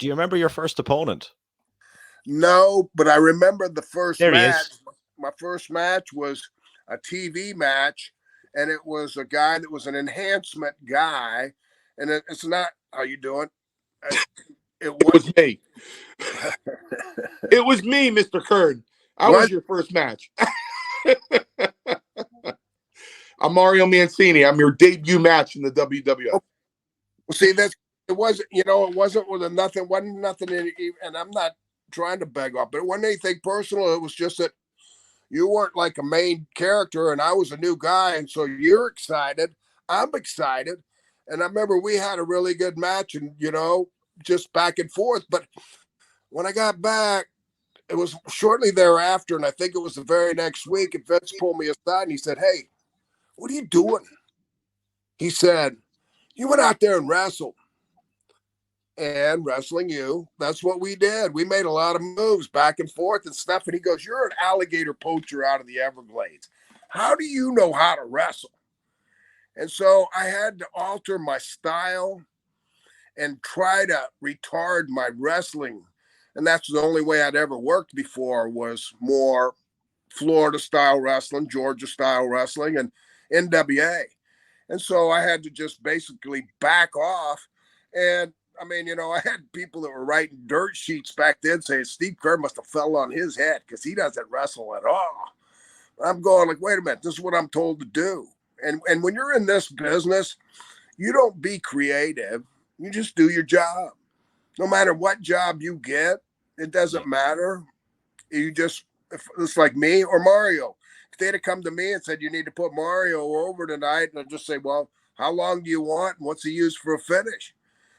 Do you remember your first opponent? No, but I remember the first There he match. is. My first match was a TV match, and it was a guy that was an enhancement guy. And it's not, how you doing? It was me. It was me, Mr. Kern. I was your first match. I'm Mario Mancini. I'm your debut match in the WWF. Well, see, it wasn't, it wasn't wasn't nothing in it, and I'm not trying to beg off, but it wasn't anything personal. It was just that you weren't like a main character, and I was a new guy, and so you're excited. I'm excited. And I remember we had a really good match, and, just back and forth. But when I got back, it was shortly thereafter, and I think it was the very next week, and Vince pulled me aside, and he said, "Hey, what are you doing?" He said, "You went out there and wrestled. And wrestling you, that's what we did. We made a lot of moves back and forth and stuff." And he goes, "You're an alligator poacher out of the Everglades. How do you know how to wrestle?" And so I had to alter my style and try to retard my wrestling. And that's the only way I'd ever worked before, was more Florida style wrestling, Georgia style wrestling, and NWA. And so I had to just basically back off. And I mean, I had people that were writing dirt sheets back then saying Steve Kerr must have fell on his head because he doesn't wrestle at all. I'm going like, wait a minute, this is what I'm told to do. And when you're in this business, you don't be creative. You just do your job. No matter what job you get, it doesn't matter. You just, it's like me or Mario. If they'd have come to me and said, "You need to put Mario over tonight," and I'd just say, "Well, how long do you want? And what's he use for a finish?"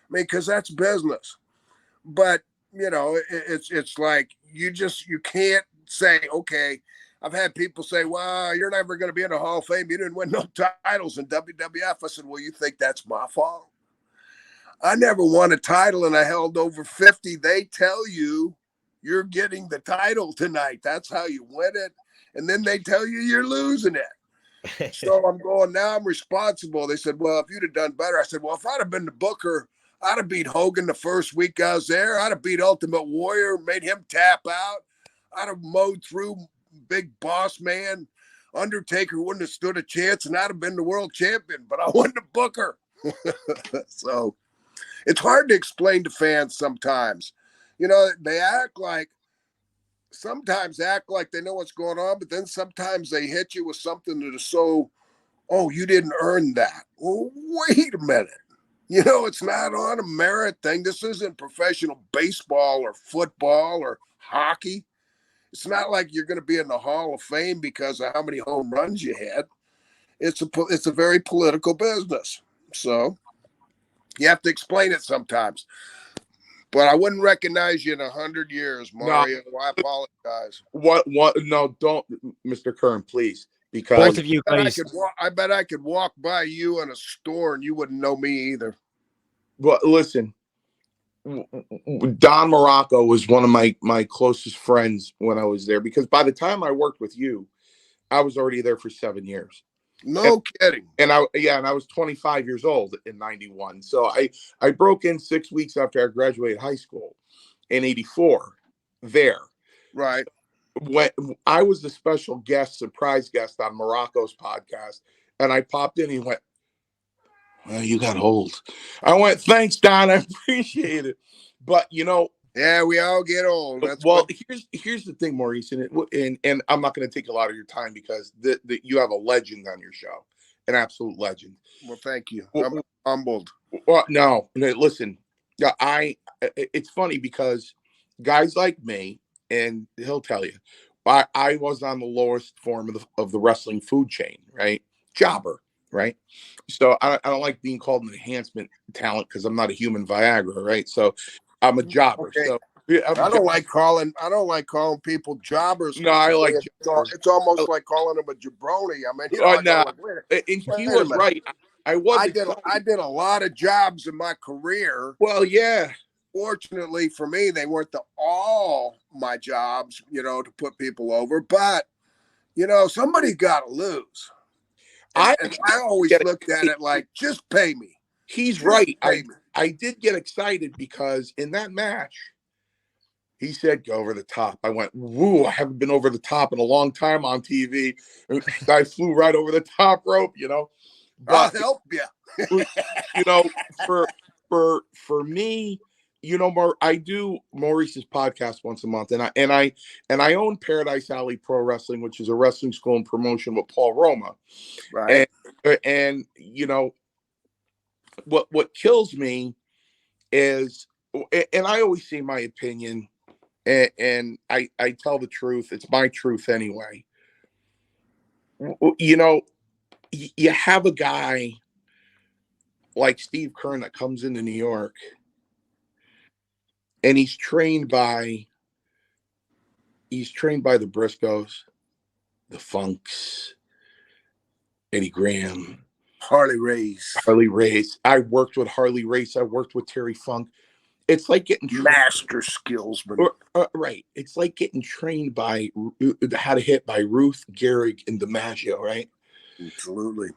I mean, because that's business. But, it's like you can't say, okay. I've had people say, "Well, you're never going to be in the Hall of Fame. You didn't win no titles in WWF." I said, "Well, you think that's my fault? I never won a title, and I held over 50. They tell you you're getting the title tonight. That's how you win it. And then they tell you you're losing it." So I'm going, now I'm responsible. They said, "Well, if you'd have done better." I said, "Well, if I'd have been the booker, I'd have beat Hogan the first week I was there. I'd have beat Ultimate Warrior, made him tap out. I'd have mowed through Big Boss Man. Undertaker wouldn't have stood a chance, and I'd have been the world champion. But I wasn't the booker." So it's hard to explain to fans sometimes. They sometimes act like they know what's going on, but then sometimes they hit you with something that is so, "Oh, you didn't earn that." Well, wait a minute. It's not on a merit thing. This isn't professional baseball or football or hockey. It's not like you're going to be in the Hall of Fame because of how many home runs you had. It's a very political business. So you have to explain it sometimes. But I wouldn't recognize you in 100 years, Mario. No. I apologize. What? No, don't, Mr. Kern, please. Because both of you guys, I bet I could walk by you in a store and you wouldn't know me either. Well, listen, Don Morocco was one of my closest friends when I was there, because by the time I worked with you, I was already there for 7 years. Kidding. And I was 25 years old in 91. So I broke in 6 weeks after I graduated high school in 84 there. Right. When I was the special guest, surprise guest on Morocco's podcast, and I popped in, he went, "Well, you got old." I went, "Thanks, Don. I appreciate it." But yeah, we all get old. That's here's the thing, Maurice, and I'm not going to take a lot of your time because you have a legend on your show, an absolute legend. Well, thank you. I'm humbled. Well, no, listen, it's funny because guys like me, and he'll tell you, I was on the lowest form of the wrestling food chain, right? Jobber, right? So I don't like being called an enhancement talent because I'm not a human Viagra, right? So I'm a jobber. Okay. So I don't like calling people jobbers. No, I like it's almost like calling them a jabroni. I mean, and he was right. I did a lot of jobs in my career. Well, yeah. Fortunately for me, they weren't all my jobs, to put people over. But somebody got to lose. And I always looked at it like, just pay me. He's right. I did get excited because in that match, he said, "Go over the top." I went, "Woo! I haven't been over the top in a long time on TV." I flew right over the top rope, you know. I'll But help you. you know, for me, you know, I do Maurice's podcast once a month, and I own Paradise Alley Pro Wrestling, which is a wrestling school and promotion with Paul Roma, Right. and you know what kills me is, and I always say my opinion, and I tell the truth. It's my truth anyway. You know, you have a guy like Steve Kern that comes into New York, and he's trained by the Briscoes, the Funks, Eddie Graham, Harley Race. Harley Race. I worked with Harley Race. I worked with Terry Funk. It's like getting Master skillsman. right. It's like getting trained by how to hit by Ruth, Gehrig, and DiMaggio, right? Absolutely.